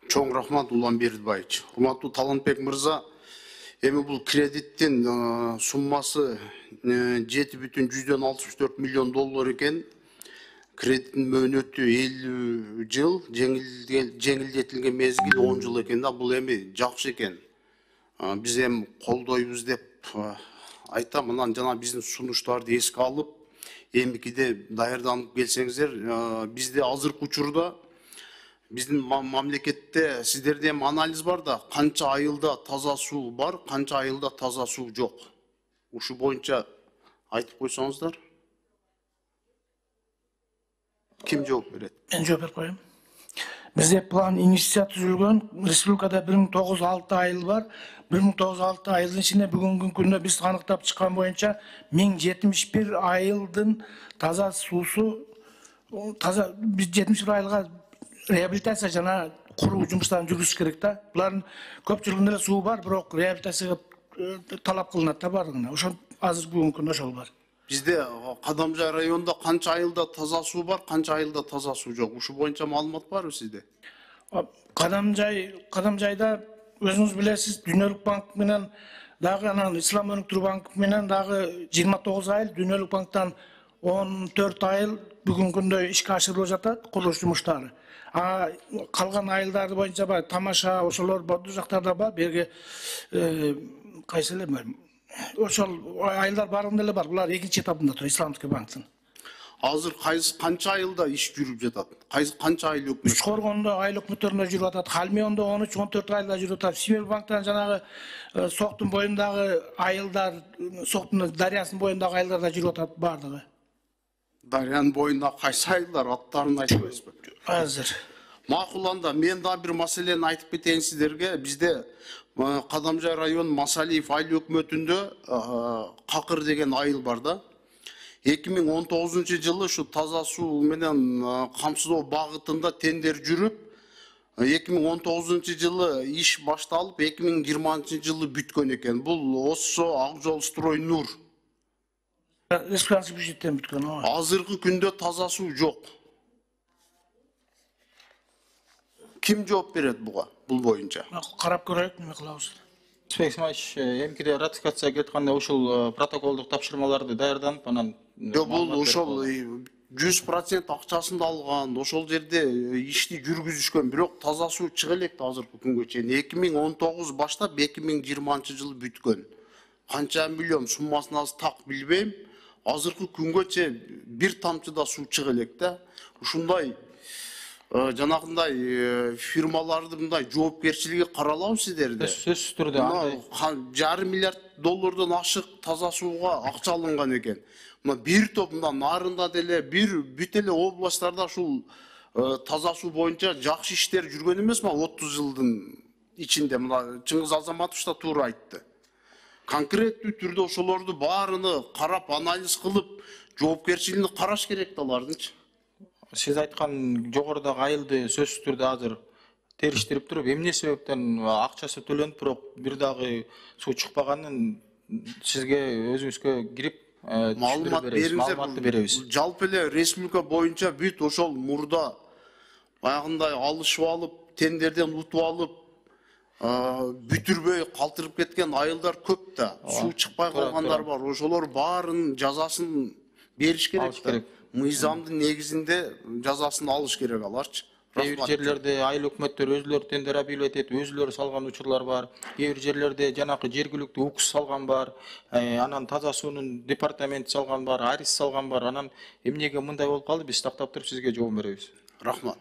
Чоң рахмат Улан Бердібаевич. Урматтуу Талантбек мырза, эми бул кредиттин суммасы 7,64 миллион доллар экен. Кредиттин мөөнөтү 50 жыл, жеңилдетилген мезгил 10 жыл экен да, бул эми жакшы экен. Биз эми колдойбуз деп айтам, анан жана биздин сунуштарды эске алып, эмикиде даярданып келсеңиздер, бизде азыркы учурда биздин мамлекетте сиздерде эми анализ бар да, канча айылда таза суу бар, канча айылда таза суу жок. Ушу боюнча айтып койсоңуздар. Ким жооп берет? Мен жооп берип коем. Бизде план инициация түзүлгөн, республикада 1906 айыл бар. 1906 айылдын ичинде бүгүнкү күндө биз аныктап чыккан боюнча 1071 айылдын таза суусу, таза биз 71 айылга реабилитация жана куруу жумуштарын жүргүзүш керек да. Булардын көпчүлүгүндө эле суу бар, бирок реабилитацияга талап кылынат да бардыгына. Ошо азыр бүгүнкү күндө ошол бар. Бизде Кадамжай районунда канча айылда таза суу бар, канча айылда таза суу жок? Ушу боюнча маалымат барбы сизде? Кадамжайда өзүңүз билесиз, Дүйнөлүк банк менен дагы анан Ислам өнүктүрүү банк менен дагы 29 айыл, Дүйнөлүк банктан 14 айыл бүгүнкү күндө ишке ашырылып жатат курулуш жумуштары. Калган айылдар боюнча бар, Тамаша, ошолор бул жактарда бар, берге кайсы эле ошол айылдар баарында эле бар. Булар экинчи этабында тур Исламдык банктын. Азыр канча айылда иш жүрүп жатат? Канча айыл өкмөт? Үч коргондо айыл өкмөттөрүндө жүрүп атат, Халмиондо 13-14 айылда жүрүп атат. Симер банктан жанагы Соктун боюндагы айылдар, Соктун дарыясынын боюндагы айылдарда жүрүп атат бардыгы. Дарыянын боюнда кайсы айылдар, аттарын айтпайсызбы? Азыр. Макул анда, мен да бир маселени айтып кетейин сиздерге. Бизде Кадамжай район Масалиев айыл өкмөтүндө Какыр деген айыл бар да. 2019 жылы ушу таза суу менен камсыздоо багытында тендер жүрүп, 2019 жылы иш башталып, 2020 жылы бүткөн экен. Бул ОССО Акжол Строй Нур. Республикалык бюджеттен бүткөн. Азыркы күндө таза суу жок. Ким жооп берет буга, бул боюнча? Карап көрөйүк, неме кылабыз. Спек Исмаевич, эмкиде ратификацияга кеткенде ушул протоколдук тапшырмаларды даярданып, анан бул ошол 100% акчасын да алган, ошол жерде ишти жүргүзүшкөн, бирок таза суу чыга элек да азыркы күнгө чейин. 2019 баштап 2020 жылы бүткөн. Канча миллион суммасын азыр так билбейм. Азыркы күнгө чейин бир тамчы да суу чыга элек да. Ушундай жанагындай фирмалардын мындай жоопкерчилиги каралабы сиздерде? Сөзсүз түрдө $500 миллион ашык таза сууга акча алынган экен. Мына бир топ мындан нарында деле, бүт эле областтарда ушул таза суу боюнча жакшы иштер жүргөн эмесми 30 жылдын ичинде? Мына Чыңгыз Азаматович да туура айтты. Конкреттүү түрдө ошолорду баарыны карап, анализ кылып, жоопкерчилигин караш керек да алардынчы. Сиз айткан жогорудагы айылды сөзсүз түрдө азыр териштирип туруп, эмне себептен акчасы төлөнүп, бирок бир дагы суу чыкпаганын сизге өзүңүзгө кирип маалымат беребиз. Жалпы эле республика боюнча бүт ошол мурда баягындай алышып алып, тендерден утуп алып, бүтүрбөй калтырып кеткен айылдар көп да. Суу чыкпай калгандар бар. Ошолор баарын жазасын бериш керек да. Мыйзамдын негизинде жазасын алыш керек аларчы. Кээ бир жерлерде айыл өкмөттөр өзүлөрү тендер объявить этип, өзүлөрү салган учурлар бар. Кээ бир жерлерде жанакы жергиликтүү УКС салган бар, анан таза суунун департаменти салган бар, АРИС салган бар. Анан эмнеге мындай болуп калды, биз тактап туруп сизге жооп беребиз. Рахмат.